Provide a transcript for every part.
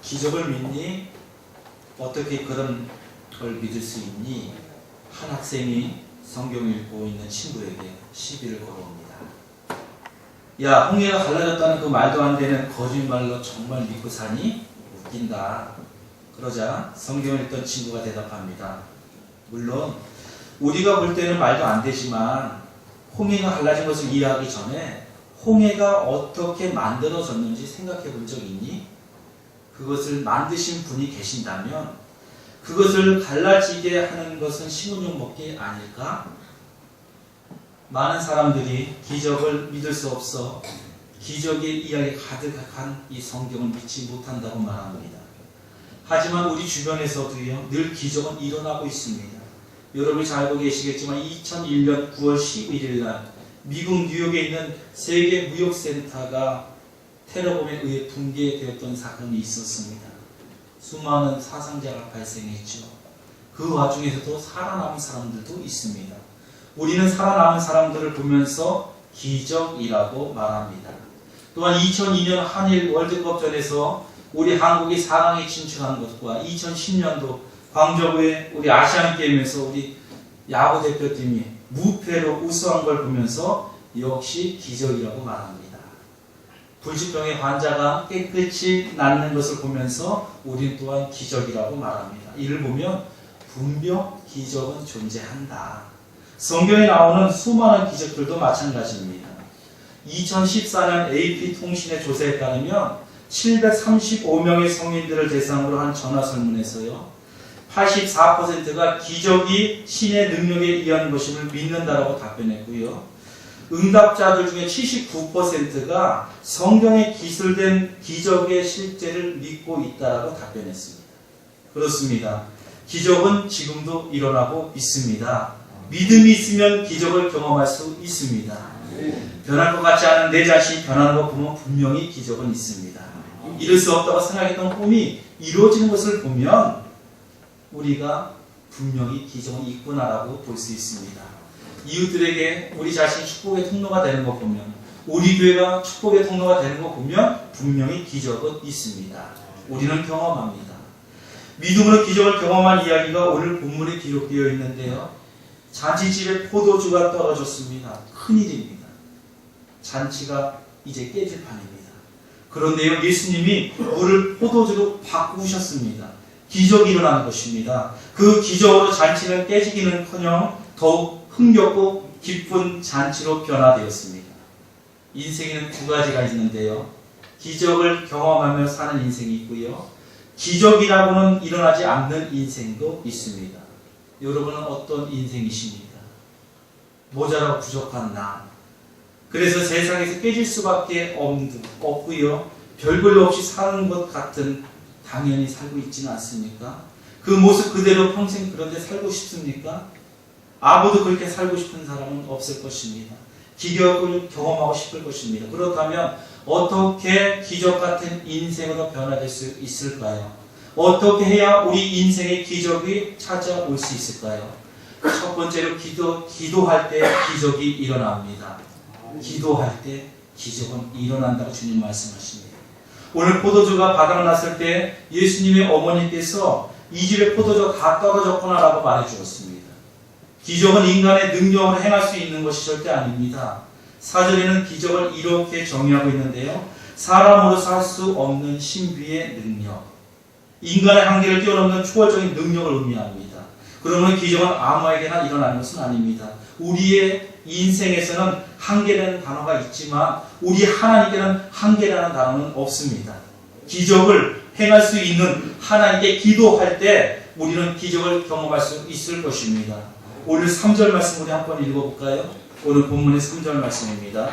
기적을 믿니? 어떻게 그런 걸 믿을 수 있니? 한 학생이 성경을 읽고 있는 친구에게 시비를 걸어옵니다. 야, 홍해가 갈라졌다는 그 말도 안 되는 거짓말로 정말 믿고 사니? 웃긴다. 그러자 성경을 읽던 친구가 대답합니다. 물론 우리가 볼 때는 말도 안 되지만 홍해가 갈라진 것을 이해하기 전에 홍해가 어떻게 만들어졌는지 생각해 본 적 있니? 그것을 만드신 분이 계신다면 그것을 갈라지게 하는 것은 신혼용 먹기 아닐까? 많은 사람들이 기적을 믿을 수 없어 기적의 이야기 가득한 이 성경을 믿지 못한다고 말합니다. 하지만 우리 주변에서도요, 늘 기적은 일어나고 있습니다. 여러분이 잘 알고 계시겠지만 2001년 9월 11일 날 미국 뉴욕에 있는 세계 무역센터가 테러범에 의해 붕괴되었던 사건이 있었습니다. 수많은 사상자가 발생했죠. 그 와중에서도 살아남은 사람들도 있습니다. 우리는 살아남은 사람들을 보면서 기적이라고 말합니다. 또한 2002년 한일 월드컵전에서 우리 한국이 4강에 진출한 것과 2010년도 광저우의 우리 아시안게임에서 우리 야구 대표팀이 무패로 우승한 걸 보면서 역시 기적이라고 말합니다. 불치병의 환자가 깨끗이 낫는 것을 보면서 우리는 또한 기적이라고 말합니다. 이를 보면 분명 기적은 존재한다. 성경에 나오는 수많은 기적들도 마찬가지입니다. 2014년 AP통신의 조사에 따르면 735명의 성인들을 대상으로 한 전화설문에서요, 84%가 기적이 신의 능력에 의한 것임을 믿는다라고 답변했고요. 응답자들 중에 79%가 성경에 기술된 기적의 실제를 믿고 있다라고 답변했습니다. 그렇습니다. 기적은 지금도 일어나고 있습니다. 믿음이 있으면 기적을 경험할 수 있습니다. 변할 것 같지 않은 내 자신이 변하는 것 보면 분명히 기적은 있습니다. 이룰 수 없다고 생각했던 꿈이 이루어지는 것을 보면 우리가 분명히 기적은 있구나라고 볼 수 있습니다. 이웃들에게 우리 자신이 축복의 통로가 되는 것 보면, 우리 교회가 축복의 통로가 되는 것 보면 분명히 기적은 있습니다. 우리는 경험합니다. 믿음으로 기적을 경험한 이야기가 오늘 본문에 기록되어 있는데요. 잔치집에 포도주가 떨어졌습니다. 큰일입니다. 잔치가 이제 깨질 판입니다. 그런데요, 예수님이 물을 포도주로 바꾸셨습니다. 기적이 일어나는 것입니다. 그 기적으로 잔치는 깨지기는커녕 더욱 흥겹고 기쁜 잔치로 변화되었습니다. 인생에는 두 가지가 있는데요. 기적을 경험하며 사는 인생이 있고요. 기적이라고는 일어나지 않는 인생도 있습니다. 여러분은 어떤 인생이십니까? 모자라고 부족한 나. 그래서 세상에서 깨질 수밖에 없고요. 별볼일 없이 사는 것 같은 당연히 살고 있지는 않습니까? 그 모습 그대로 평생 그런 데 살고 싶습니까? 아무도 그렇게 살고 싶은 사람은 없을 것입니다. 기적을 경험하고 싶을 것입니다. 그렇다면 어떻게 기적 같은 인생으로 변화될 수 있을까요? 어떻게 해야 우리 인생의 기적이 찾아올 수 있을까요? 첫 번째로 기도할 때 기적이 일어납니다. 기도할 때 기적은 일어난다고 주님 말씀하십니다. 오늘 포도주가 바닥났을 때 예수님의 어머니께서 이 집에 포도주가 다 떨어졌구나 라고 말해 주었습니다. 기적은 인간의 능력으로 행할 수 있는 것이 절대 아닙니다. 사전에는 기적을 이렇게 정의하고 있는데요. 사람으로서 할 수 없는 신비의 능력, 인간의 한계를 뛰어넘는 초월적인 능력을 의미합니다. 그러면 기적은 아무에게나 일어나는 것은 아닙니다. 우리의 인생에서는 한계라는 단어가 있지만 우리 하나님께는 한계라는 단어는 없습니다. 기적을 행할 수 있는 하나님께 기도할 때 우리는 기적을 경험할 수 있을 것입니다. 오늘 3절 말씀 우리 한번 읽어볼까요? 오늘 본문의 3절 말씀입니다.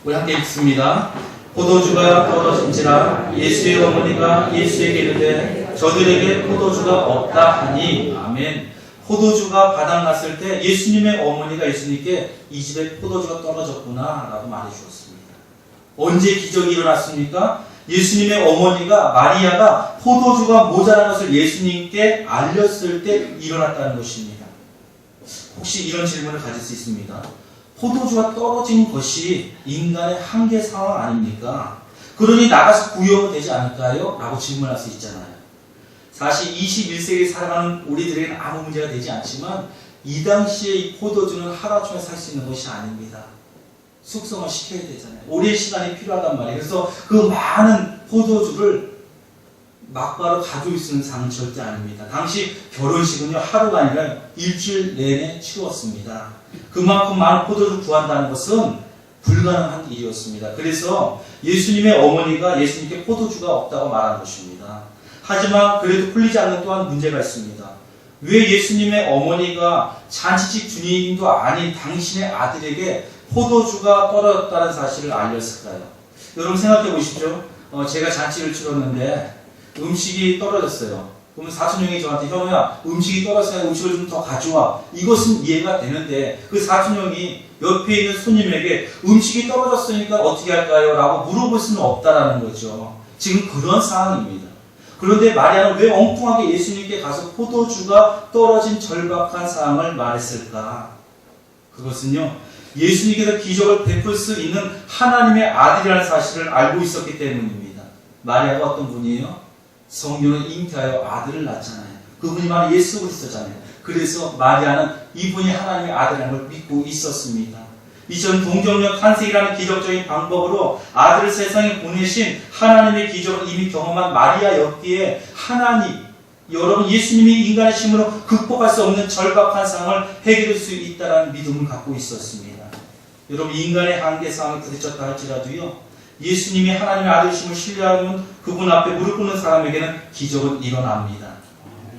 우리 함께 읽습니다. 포도주가 떨어진지라 예수의 어머니가 예수에게 이르되 저들에게 포도주가 없다 하니. 아멘. 포도주가 바닥났을 때 예수님의 어머니가 예수님께 이 집에 포도주가 떨어졌구나 라고 말해 주었습니다. 언제 기적이 일어났습니까? 예수님의 어머니가 마리아가 포도주가 모자란 것을 예수님께 알렸을 때 일어났다는 것입니다. 혹시 이런 질문을 가질 수 있습니다. 포도주가 떨어진 것이 인간의 한계 상황 아닙니까? 그러니 나가서 구해오면 되지 않을까요? 라고 질문할 수 있잖아요. 사실 21세기에 살아가는 우리들에게는 아무 문제가 되지 않지만 이 당시에 이 포도주는 하루아침에 살 수 있는 것이 아닙니다. 숙성을 시켜야 되잖아요. 오랜 시간이 필요하단 말이에요. 그래서 그 많은 포도주를 막바로 가져올 수 있는 상은 절대 아닙니다. 당시 결혼식은요, 하루가 아니라 일주일 내내 치루었습니다. 그만큼 많은 포도주를 구한다는 것은 불가능한 일이었습니다. 그래서 예수님의 어머니가 예수님께 포도주가 없다고 말한 것입니다. 하지만 그래도 풀리지 않는 또한 문제가 있습니다. 왜 예수님의 어머니가 잔치집 주인도 아닌 당신의 아들에게 포도주가 떨어졌다는 사실을 알렸을까요? 여러분 생각해 보십시오. 제가 잔치를 치렀는데 음식이 떨어졌어요. 그러면 사촌형이 저한테 현우야 음식이 떨어졌으니까 음식을 좀 더 가져와. 이것은 이해가 되는데 그 사촌형이 옆에 있는 손님에게 음식이 떨어졌으니까 어떻게 할까요? 라고 물어볼 수는 없다라는 거죠. 지금 그런 상황입니다. 그런데 마리아는 왜 엉뚱하게 예수님께 가서 포도주가 떨어진 절박한 상황을 말했을까? 그것은요, 예수님께서 기적을 베풀 수 있는 하나님의 아들이라는 사실을 알고 있었기 때문입니다. 마리아가 어떤 분이에요? 성경은 잉태하여 아들을 낳잖아요. 그분이 바로 예수 그리스도잖아요. 그래서 마리아는 이분이 하나님의 아들이라는 걸 믿고 있었습니다. 이전 동정녀 탄생이라는 기적적인 방법으로 아들을 세상에 보내신 하나님의 기적을 이미 경험한 마리아였기에 하나님, 여러분 예수님이 인간의 힘으로 극복할 수 없는 절박한 상황을 해결할 수 있다는 믿음을 갖고 있었습니다. 여러분 인간의 한계 상황에 부딪혔다 할지라도요, 예수님이 하나님의 아들이심을 신뢰하는 그분 앞에 무릎 꿇는 사람에게는 기적은 일어납니다.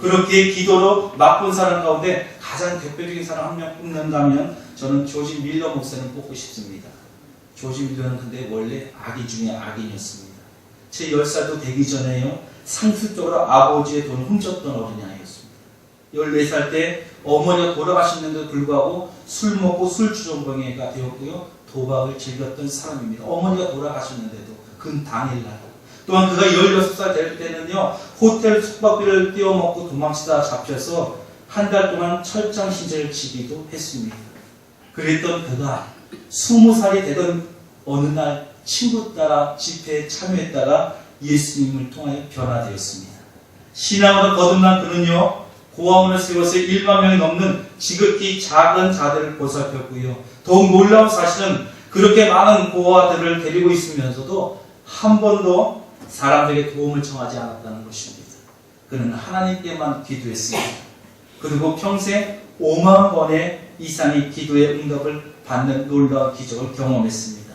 그렇게 기도로 맛본 사람 가운데 가장 대표적인 사람 한 명 뽑는다면 저는 조지 밀러 목사를 뽑고 싶습니다. 조지 밀러는 근데 원래 악인 중에 악인이었습니다. 제 10살도 되기 전에요, 상습적으로 아버지의 돈을 훔쳤던 어린아이였습니다. 14살 때 어머니가 돌아가셨는데도 불구하고 술 먹고 술주정뱅이가 되었고요, 도박을 즐겼던 사람입니다. 어머니가 돌아가셨는데도 그 당일날. 또한 그가 16살 될 때는요, 호텔 숙박비를 떼어먹고 도망치다 잡혀서 한 달 동안 철장 신세를 지기도 했습니다. 그랬던 그가 20살이 되던 어느 날 친구 따라 집회에 참여했다가 예수님을 통하여 변화되었습니다. 신앙으로 거듭난 그는요, 고아원을 세워서 1만 명이 넘는 지극히 작은 자들을 보살폈고요. 더욱 놀라운 사실은 그렇게 많은 고아들을 데리고 있으면서도 한 번도 사람들에게 도움을 청하지 않았다는 것입니다. 그는 하나님께만 기도했습니다. 그리고 평생 5만 번의 이상의 기도의 응답을 받는 놀라운 기적을 경험했습니다.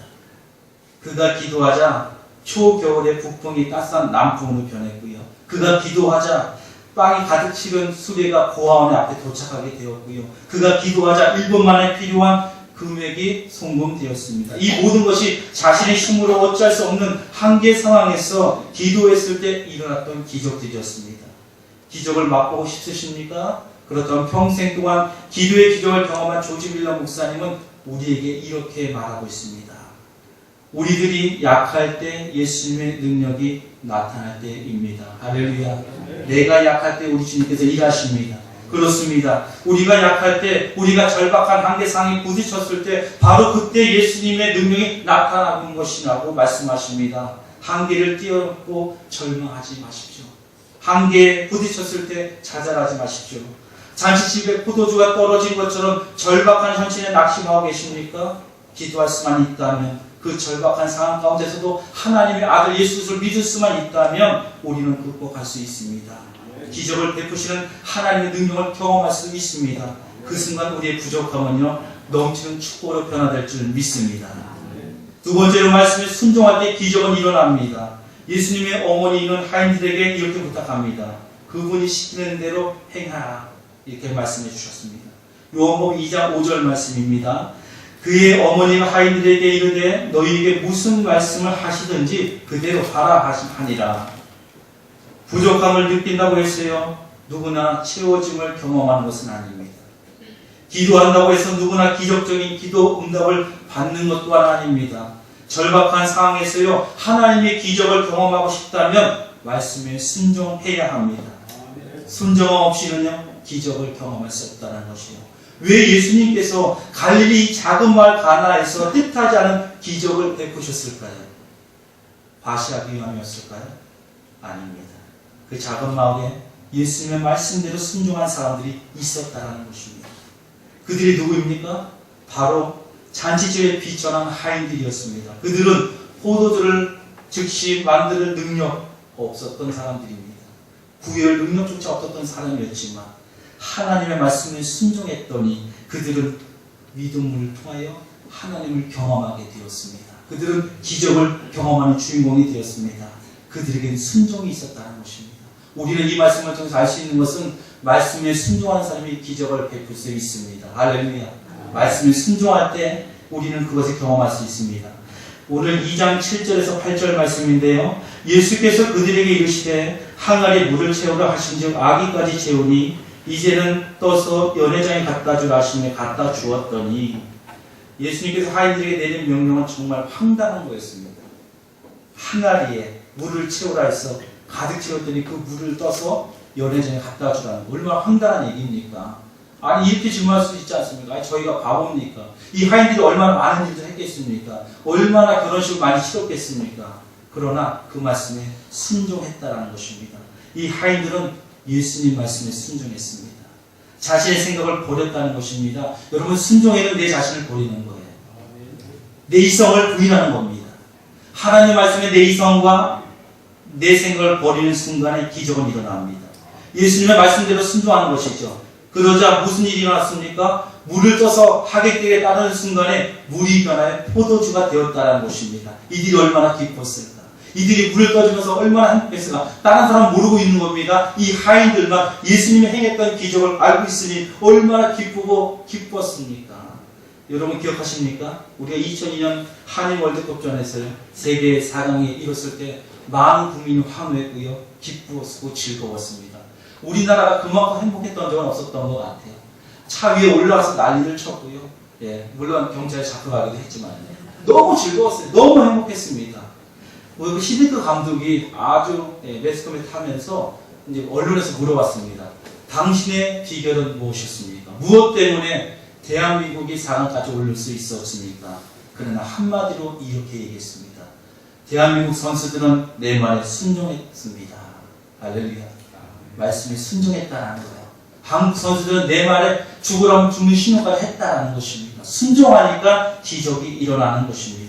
그가 기도하자 초겨울의 북풍이 따스한 남풍으로 변했고요. 그가 기도하자 빵이 가득 실은 수레가 고아원의 앞에 도착하게 되었고요. 그가 기도하자 1분 만에 필요한 금액이 송금되었습니다. 이 모든 것이 자신의 힘으로 어찌할 수 없는 한계 상황에서 기도했을 때 일어났던 기적들이었습니다. 기적을 맛보고 싶으십니까? 그렇다면 평생 동안 기도의 기적을 경험한 조지 밀러 목사님은 우리에게 이렇게 말하고 있습니다. 우리들이 약할 때 예수님의 능력이 나타날 때입니다. 할렐루야. 내가 약할 때 우리 주님께서 일하십니다. 그렇습니다. 우리가 약할 때, 우리가 절박한 한계상에 부딪혔을 때 바로 그때 예수님의 능력이 나타나는 것이라고 말씀하십니다. 한계를 뛰어넘고 절망하지 마십시오. 한계에 부딪혔을 때 좌절하지 마십시오. 잔치집에 포도주가 떨어진 것처럼 절박한 현실에 낙심하고 계십니까? 기도할 수만 있다면, 그 절박한 상황 가운데서도 하나님의 아들 예수를 믿을 수만 있다면 우리는 극복할 수 있습니다. 기적을 베푸시는 하나님의 능력을 경험할 수 있습니다. 그 순간 우리의 부족함은요, 넘치는 축복으로 변화될 줄 믿습니다. 두 번째로 말씀에 순종할 때 기적은 일어납니다. 예수님의 어머니는 하인들에게 이렇게 부탁합니다. 그분이 시키는 대로 행하라. 이렇게 말씀해 주셨습니다. 요한복음 2장 5절 말씀입니다. 그의 어머니가 하인들에게 이르되 너희에게 무슨 말씀을 하시든지 그대로 하라 하니라. 부족함을 느낀다고 했어요. 누구나 채워짐을 경험하는 것은 아닙니다. 기도한다고 해서 누구나 기적적인 기도 응답을 받는 것 또한 아닙니다. 절박한 상황에서요, 하나님의 기적을 경험하고 싶다면 말씀에 순종해야 합니다. 순종 없이는요, 기적을 경험할 수 없다는 것이요. 왜 예수님께서 갈릴리 작은 마을 가나에서 뜻하지 않은 기적을 베푸셨을까요? 과시하기 위함이었을까요? 아닙니다. 그 작은 마을에 예수님의 말씀대로 순종한 사람들이 있었다는 것입니다. 그들이 누구입니까? 바로 잔치집에 비천한 하인들이었습니다. 그들은 포도주를 즉시 만들 능력 없었던 사람들입니다. 구별 능력조차 없었던 사람이었지만 하나님의 말씀에 순종했더니 그들은 믿음을 통하여 하나님을 경험하게 되었습니다. 그들은 기적을 경험하는 주인공이 되었습니다. 그들에게는 순종이 있었다는 것입니다. 우리는 이 말씀을 통해서 알 수 있는 것은 말씀에 순종하는 사람이 기적을 베풀 수 있습니다. 할렐루야. 말씀에 순종할 때 우리는 그것을 경험할 수 있습니다. 오늘 2장 7절에서 8절 말씀인데요. 예수께서 그들에게 이르시되 항아리에 물을 채우라 하신즉 아기까지 채우니 이제는 떠서 연회장에 갖다 주라 하시며 갖다 주었더니 예수님께서 하인들에게 내린 명령은 정말 황당한 거였습니다. 항아리에 물을 채우라 해서 가득 채웠더니 그 물을 떠서 연회장에 갖다 주라는 거. 얼마나 황당한 얘기입니까? 아니 이렇게 질문할 수 있지 않습니까? 아니 저희가 바보입니까? 이 하인들이 얼마나 많은 일을 했겠습니까? 얼마나 결혼식을 많이 치렀겠습니까? 그러나 그 말씀에 순종했다라는 것입니다. 이 하인들은 예수님 말씀에 순종했습니다. 자신의 생각을 버렸다는 것입니다. 여러분 순종에는 내 자신을 버리는 거예요. 내 이성을 부인하는 겁니다. 하나님 말씀에 내 이성과 내 생각을 버리는 순간에 기적은 일어납니다. 예수님의 말씀대로 순종하는 것이죠. 그러자 무슨 일이 일어났습니까? 물을 떠서 하객들에게 따르는 순간에 물이 변하여 포도주가 되었다는 것입니다. 이들이 얼마나 기뻤을까? 이들이 물을 떠주면서 얼마나 행복했을까? 다른 사람 모르고 있는 겁니다. 이 하인들만 예수님이 행했던 기적을 알고 있으니 얼마나 기쁘고 기뻤습니까? 여러분 기억하십니까? 우리가 2002년 한일 월드컵전에서 세계 4강에 이뤘을 때 많은 국민이 환호했고요. 기쁘었고 즐거웠습니다. 우리나라가 그만큼 행복했던 적은 없었던 것 같아요. 차 위에 올라가서 난리를 쳤고요. 예, 물론 경찰에 잡혀가기도 했지만 너무 즐거웠어요. 너무 행복했습니다. 그 히딩크 감독이 아주 매스컴에 타면서 이제 언론에서 물어봤습니다. 당신의 비결은 무엇이었습니까? 무엇 때문에 대한민국이 4강까지 오를 수 있었습니까? 그러나 한마디로 이렇게 얘기했습니다. 대한민국 선수들은 내 말에 순종했습니다. 할렐루야. 말씀에 순종했다는 거예요. 한국 선수들은 내 말에 죽으라면 죽는 신호까지 했다는 것입니다. 순종하니까 기적이 일어나는 것입니다.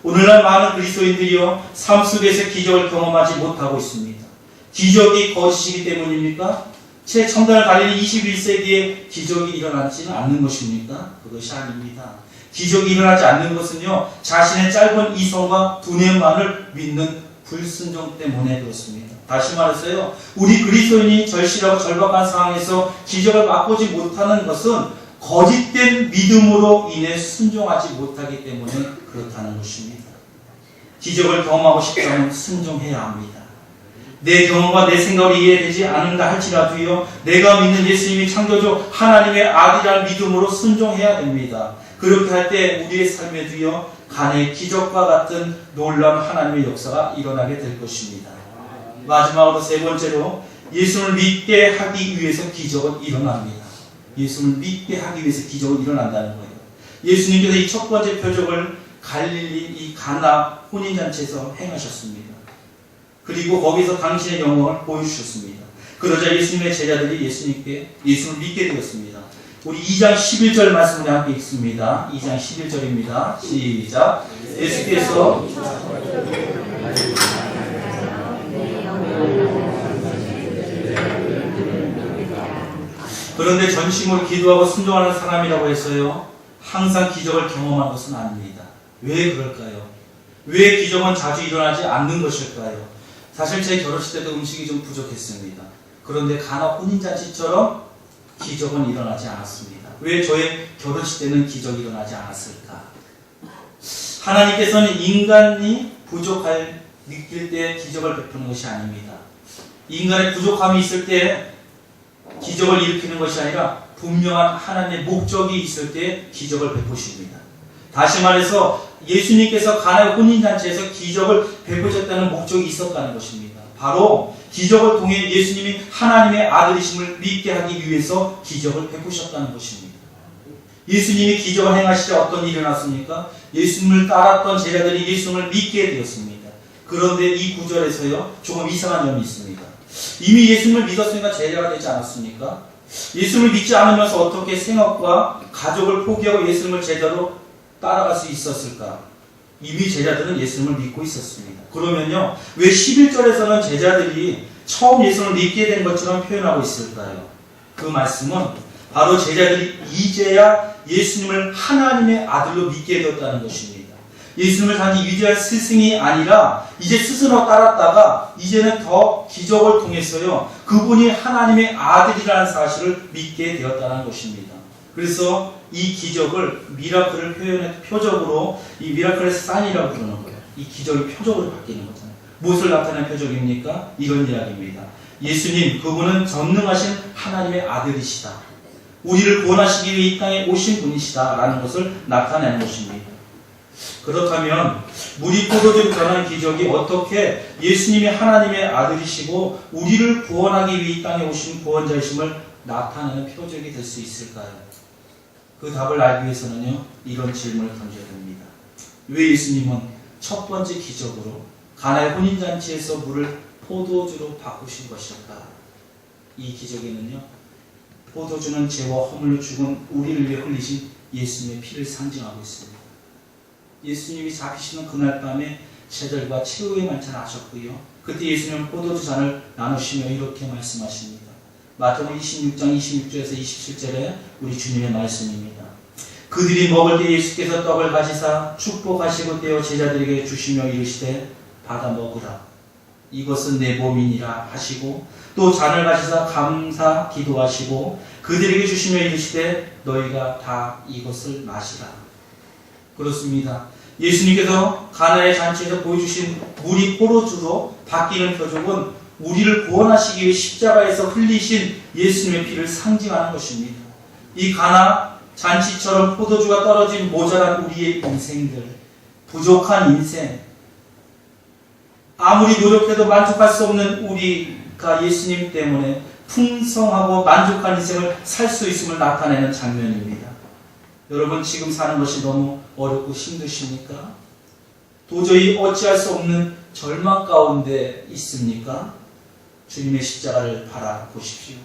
오늘날 많은 그리스도인들이요 삶 속에서 기적을 경험하지 못하고 있습니다. 기적이 거짓이기 때문입니까? 최첨단을 달리는 21세기에 기적이 일어나지는 않는 것입니까? 그것이 아닙니다. 기적이 일어나지 않는 것은요 자신의 짧은 이성과 두뇌만을 믿는 불순종 때문에 그렇습니다. 다시 말해서요 우리 그리스도인이 절실하고 절박한 상황에서 기적을 맛보지 못하는 것은 거짓된 믿음으로 인해 순종하지 못하기 때문에 그렇다는 것입니다. 기적을 경험하고 싶다면 순종해야 합니다. 내 경험과 내 생각으로 이해되지 않는다 할지라도요 내가 믿는 예수님이 창조주 하나님의 아들이라는 믿음으로 순종해야 됩니다. 그렇게 할 때 우리의 삶에도요 간의 기적과 같은 놀라운 하나님의 역사가 일어나게 될 것입니다. 마지막으로 세 번째로 예수를 믿게 하기 위해서 기적은 일어납니다. 예수를 믿게 하기 위해서 기적은 일어난다는 거예요. 예수님께서 이 첫 번째 표적을 갈릴리 이 가나 혼인잔치에서 행하셨습니다. 그리고 거기서 당신의 영광을 보여주셨습니다. 그러자 예수님의 제자들이 예수를 믿게 되었습니다. 우리 2장 11절 말씀을 함께 읽습니다. 2장 11절입니다. 시작. 예수께서 그런데 전심으로 기도하고 순종하는 사람이라고 해서요 항상 기적을 경험한 것은 아닙니다. 왜 그럴까요? 왜 기적은 자주 일어나지 않는 것일까요? 사실 제 결혼식 때도 음식이 좀 부족했습니다. 그런데 가나 혼인잔치처럼 기적은 일어나지 않았습니다. 왜 저의 결혼식 때는 기적이 일어나지 않았을까? 하나님께서는 인간이 부족할 느낄 때 기적을 베푸는 것이 아닙니다. 인간의 부족함이 있을 때 기적을 일으키는 것이 아니라 분명한 하나님의 목적이 있을 때 기적을 베푸십니다. 다시 말해서 예수님께서 가나의 혼인잔치에서 기적을 베푸셨다는 목적이 있었다는 것입니다. 바로 기적을 통해 예수님이 하나님의 아들이심을 믿게 하기 위해서 기적을 베푸셨다는 것입니다. 예수님이 기적을 행하시자 어떤 일이 일어났습니까? 예수님을 따랐던 제자들이 예수님을 믿게 되었습니다. 그런데 이 구절에서요, 조금 이상한 점이 있습니다. 이미 예수님을 믿었으니까 제자가 되지 않았습니까? 예수님을 믿지 않으면서 어떻게 생업과 가족을 포기하고 예수님을 제자로 따라갈 수 있었을까? 이미 제자들은 예수님을 믿고 있었습니다. 그러면요, 왜 11절에서는 제자들이 처음 예수님을 믿게 된 것처럼 표현하고 있을까요? 그 말씀은 바로 제자들이 이제야 예수님을 하나님의 아들로 믿게 되었다는 것입니다. 예수님을 단지 위대한 스승이 아니라 이제 스스로 따랐다가 이제는 더 기적을 통해서요, 그분이 하나님의 아들이라는 사실을 믿게 되었다는 것입니다. 그래서 이 기적을 미라클을 표적으로 이 미라클의 사인이라고 부르는 거예요. 이 기적이 표적으로 바뀌는 거잖아요. 무엇을 나타내는 표적입니까? 이런 이야기입니다. 예수님, 그분은 전능하신 하나님의 아들이시다. 우리를 구원하시기 위해 이 땅에 오신 분이시다라는 것을 나타내는 것입니다. 그렇다면 물이 포도주로 변한 기적이 어떻게 예수님이 하나님의 아들이시고 우리를 구원하기 위해 이 땅에 오신 구원자이심을 나타내는 표적이 될 수 있을까요? 그 답을 알기 위해서는요, 이런 질문을 던져야 됩니다. 왜 예수님은 첫 번째 기적으로 가나의 혼인잔치에서 물을 포도주로 바꾸신 것일까? 이 기적에는요, 포도주는 죄와 허물로 죽은 우리를 위해 흘리신 예수님의 피를 상징하고 있습니다. 예수님이 잡히시는 그날 밤에 제자들과 최후의 만찬을 하셨고요. 그때 예수님은 포도주 잔을 나누시며 이렇게 말씀하십니다. 마태복음 26장 26절에서 27절에 우리 주님의 말씀입니다. 그들이 먹을 때 예수께서 떡을 가지사 축복하시고 떼어 제자들에게 주시며 이르시되 받아 먹으라. 이것은 내 몸이니라 하시고 또 잔을 가지사 감사 기도하시고 그들에게 주시며 이르시되 너희가 다 이것을 마시라. 그렇습니다. 예수님께서 가나의 잔치에서 보여주신 물이 포도주로 바뀌는 표적은 우리를 구원하시기 위해 십자가에서 흘리신 예수님의 피를 상징하는 것입니다. 이 가나 잔치처럼 포도주가 떨어진 모자란 우리의 인생들, 부족한 인생, 아무리 노력해도 만족할 수 없는 우리가 예수님 때문에 풍성하고 만족한 인생을 살 수 있음을 나타내는 장면입니다. 여러분, 지금 사는 것이 너무 어렵고 힘드십니까? 도저히 어찌할 수 없는 절망 가운데 있습니까? 주님의 십자가를 바라보십시오.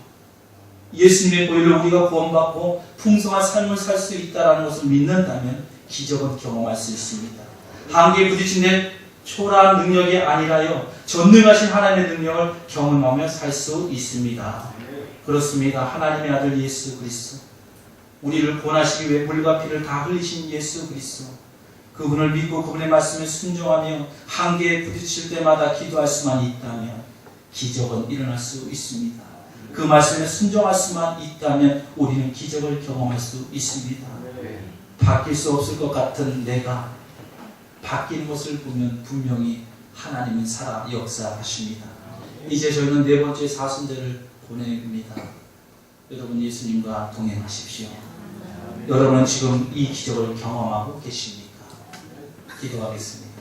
예수님의 보혈로 우리가 구원받고 풍성한 삶을 살 수 있다는 것을 믿는다면 기적은 경험할 수 있습니다. 한계에 부딪힌 데 초라한 능력이 아니라요, 전능하신 하나님의 능력을 경험하며 살 수 있습니다. 그렇습니다. 하나님의 아들 예수 그리스도, 우리를 구원하시기 위해 물과 피를 다 흘리신 예수 그리스도, 그분을 믿고 그분의 말씀에 순종하며 한계에 부딪힐 때마다 기도할 수만 있다면 기적은 일어날 수 있습니다. 그 말씀에 순종할 수만 있다면 우리는 기적을 경험할 수 있습니다. 바뀔 수 없을 것 같은 내가 바뀌는 것을 보면 분명히 하나님은 살아 역사하십니다. 이제 저희는 네 번째 사순절을 보냅니다. 여러분, 예수님과 동행하십시오. 여러분은 지금 이 기적을 경험하고 계십니까? 기도하겠습니다.